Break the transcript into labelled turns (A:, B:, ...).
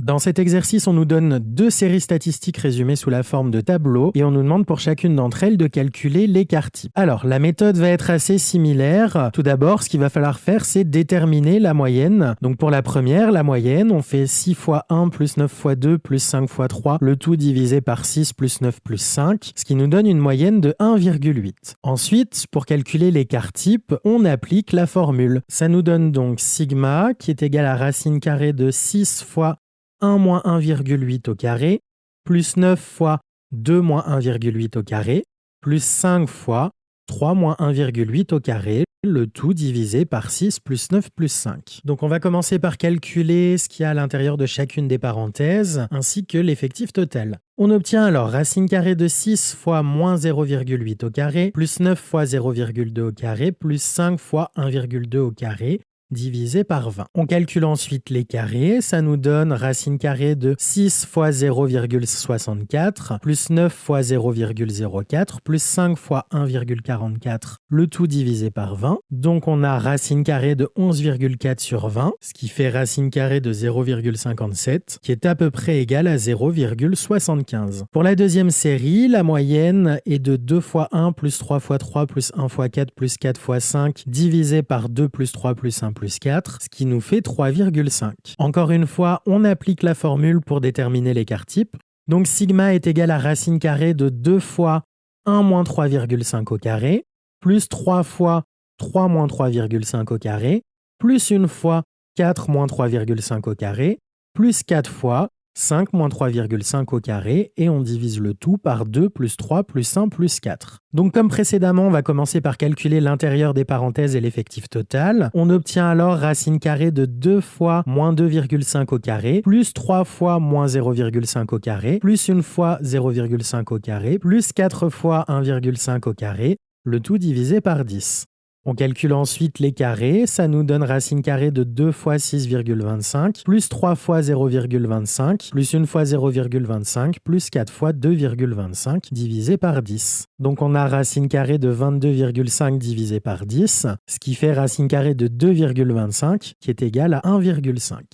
A: Dans cet exercice, on nous donne deux séries statistiques résumées sous la forme de tableaux et on nous demande pour chacune d'entre elles de calculer l'écart type. Alors, la méthode va être assez similaire. Tout d'abord, ce qu'il va falloir faire, c'est déterminer la moyenne. Donc pour la première, la moyenne, on fait 6 fois 1 plus 9 fois 2 plus 5 fois 3, le tout divisé par 6 plus 9 plus 5, ce qui nous donne une moyenne de 1,8. Ensuite, pour calculer l'écart type, on applique la formule. Ça nous donne donc sigma qui est égal à racine carrée de 6 fois 1 moins 1,8 au carré, plus 9 fois 2 moins 1,8 au carré, plus 5 fois 3 moins 1,8 au carré, le tout divisé par 6 plus 9 plus 5. Donc on va commencer par calculer ce qu'il y a à l'intérieur de chacune des parenthèses, ainsi que l'effectif total. On obtient alors racine carrée de 6 fois moins 0,8 au carré, plus 9 fois 0,2 au carré, plus 5 fois 1,2 au carré, divisé par 20. On calcule ensuite les carrés, ça nous donne racine carrée de 6 fois 0,64, plus 9 fois 0,04, plus 5 fois 1,44, le tout divisé par 20. Donc on a racine carrée de 11,4 sur 20, ce qui fait racine carrée de 0,57, qui est à peu près égal à 0,75. Pour la deuxième série, la moyenne est de 2 fois 1 plus 3 fois 3 plus 1 fois 4 plus 4 fois 5, divisé par 2 plus 3 plus 1 plus 4, ce qui nous fait 3,5. Encore une fois, on applique la formule pour déterminer l'écart type. Donc sigma est égal à racine carrée de 2 fois 1 moins 3,5 au carré, plus 3 fois 3 moins 3,5 au carré, plus une fois 4 moins 3,5 au carré, plus 4 fois 5 moins 3,5 au carré, et on divise le tout par 2 plus 3 plus 1 plus 4. Donc comme précédemment, on va commencer par calculer l'intérieur des parenthèses et l'effectif total. On obtient alors racine carrée de 2 fois moins 2,5 au carré, plus 3 fois moins 0,5 au carré, plus une fois 0,5 au carré, plus 4 fois 1,5 au carré, le tout divisé par 10. On calcule ensuite les carrés, ça nous donne racine carrée de 2 fois 6,25, plus 3 fois 0,25, plus une fois 0,25, plus 4 fois 2,25 divisé par 10. Donc on a racine carrée de 22,5 divisé par 10, ce qui fait racine carrée de 2,25 qui est égal à 1,5.